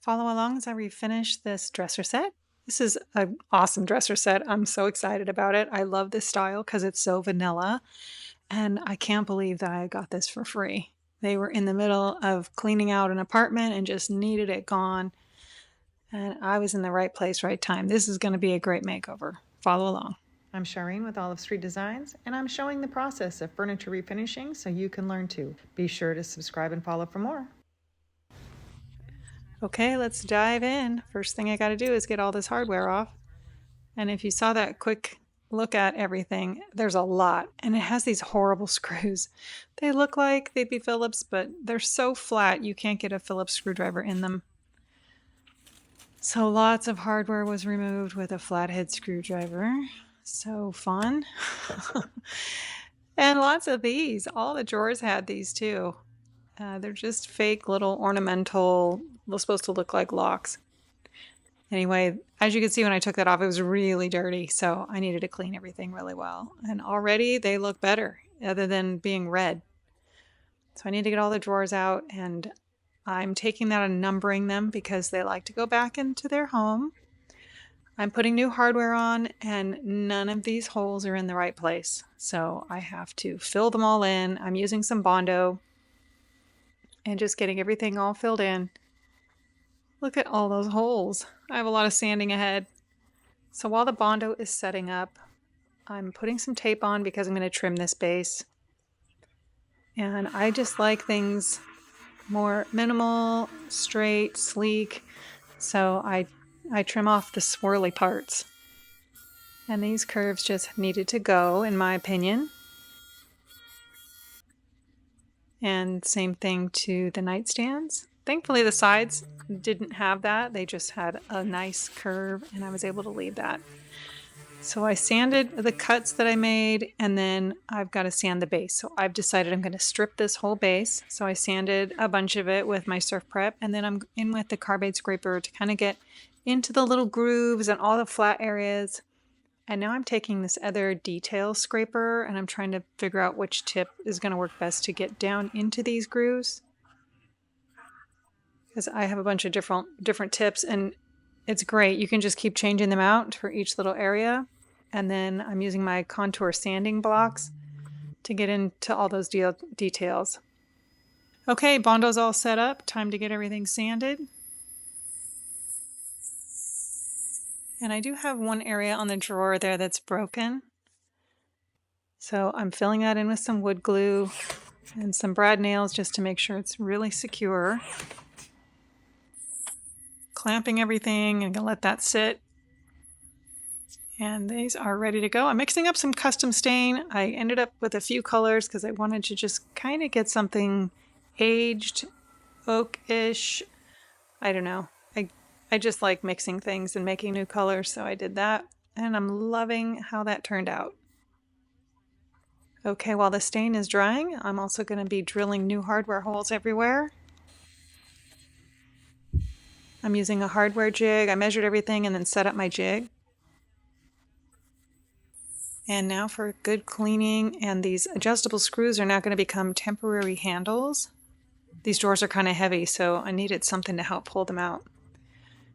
Follow along as I refinish this dresser set. This is an awesome dresser set. I'm so excited about it. I love this style because it's so vanilla, and I can't believe that I got this for free. They were in the middle of cleaning out an apartment and just needed it gone, and I was in the right place, right time. This is going to be a great makeover. Follow along. I'm Shireen with Olive Street Designs, and I'm showing the process of furniture refinishing so you can learn too. Be sure to subscribe and follow for more. Okay, let's dive in. First thing I got to do is get all this hardware off. And if you saw that quick look at everything, there's a lot. And it has these horrible screws. They look like they'd be Phillips, but they're so flat you can't get a Phillips screwdriver in them. So lots of hardware was removed with a flathead screwdriver. So fun. And lots of these. All the drawers had these too. They're just fake little ornamental, they're supposed to look like locks. Anyway, as you can see when I took that off, it was really dirty, so I needed to clean everything really well. And already they look better, other than being red. So I need to get all the drawers out, and I'm taking that and numbering them because they like to go back into their home. I'm putting new hardware on, and none of these holes are in the right place. So I have to fill them all in. I'm using some Bondo and just getting everything all filled in. Look at all those holes. I have a lot of sanding ahead. So while the Bondo is setting up, I'm putting some tape on because I'm going to trim this base. And I just like things more minimal, straight, sleek. So I trim off the swirly parts. And these curves just needed to go, in my opinion. And same thing to the nightstands. Thankfully, the sides didn't have that. They just had a nice curve, and I was able to leave that. So I sanded the cuts that I made, and then I've got to sand the base. So I've decided I'm going to strip this whole base. So I sanded a bunch of it with my Surf Prep, and then I'm in with the carbide scraper to kind of get into the little grooves and all the flat areas. And now I'm taking this other detail scraper, and I'm trying to figure out which tip is going to work best to get down into these grooves. Because I have a bunch of different tips, and it's great. You can just keep changing them out for each little area. And then I'm using my contour sanding blocks to get into all those details. Okay, Bondo's all set up. Time to get everything sanded. And I do have one area on the drawer there that's broken. So I'm filling that in with some wood glue and some brad nails just to make sure it's really secure. Clamping everything and gonna let that sit. And these are ready to go. I'm mixing up some custom stain. I ended up with a few colors because I wanted to just kind of get something aged, oak-ish. I don't know. I just like mixing things and making new colors, so I did that. And I'm loving how that turned out. Okay, while the stain is drying, I'm also going to be drilling new hardware holes everywhere. I'm using a hardware jig. I measured everything and then set up my jig. And now for good cleaning, and these adjustable screws are now going to become temporary handles. These drawers are kind of heavy, so I needed something to help pull them out.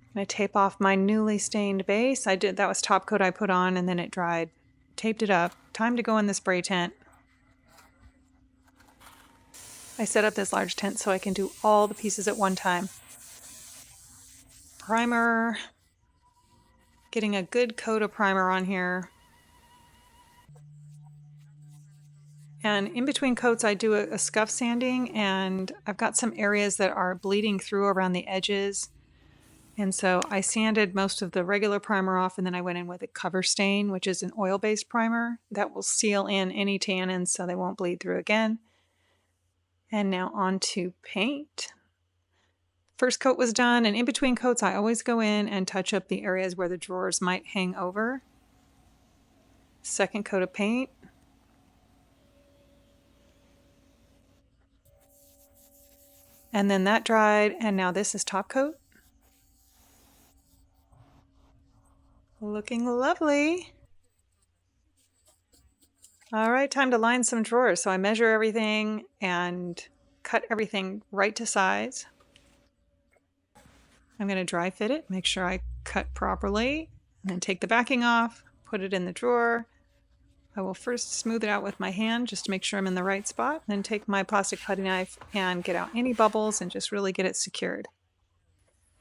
I'm going to tape off my newly stained base. That was top coat I put on, and then it dried. Taped it up. Time to go in the spray tent. I set up this large tent so I can do all the pieces at one time. Primer. Getting a good coat of primer on here. And in between coats, I do a scuff sanding, and I've got some areas that are bleeding through around the edges. And so I sanded most of the regular primer off, and then I went in with a cover stain, which is an oil-based primer that will seal in any tannins so they won't bleed through again. And now on to paint. First coat was done, and in between coats, I always go in and touch up the areas where the drawers might hang over. Second coat of paint. And then that dried, and now this is top coat. Looking lovely. All right, time to line some drawers. So I measure everything and cut everything right to size. I'm going to dry fit it, make sure I cut properly, and then take the backing off, put it in the drawer. I will first smooth it out with my hand just to make sure I'm in the right spot, then take my plastic putty knife and get out any bubbles and just really get it secured.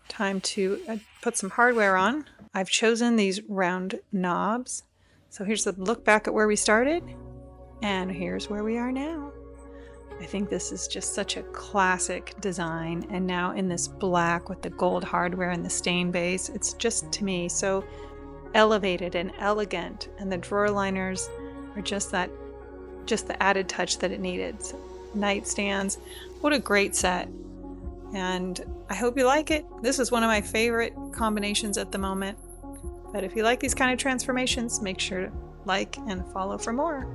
Time to put some hardware on. I've chosen these round knobs. So here's the look back at where we started, and here's where we are now. I think this is just such a classic design, and now in this black with the gold hardware and the stain base, it's just, to me, so elevated and elegant, and the drawer liners are just the added touch that it needed. So, nightstands, what a great set. And I hope you like it. This is one of my favorite combinations at the moment. But if you like these kind of transformations, make sure to like and follow for more.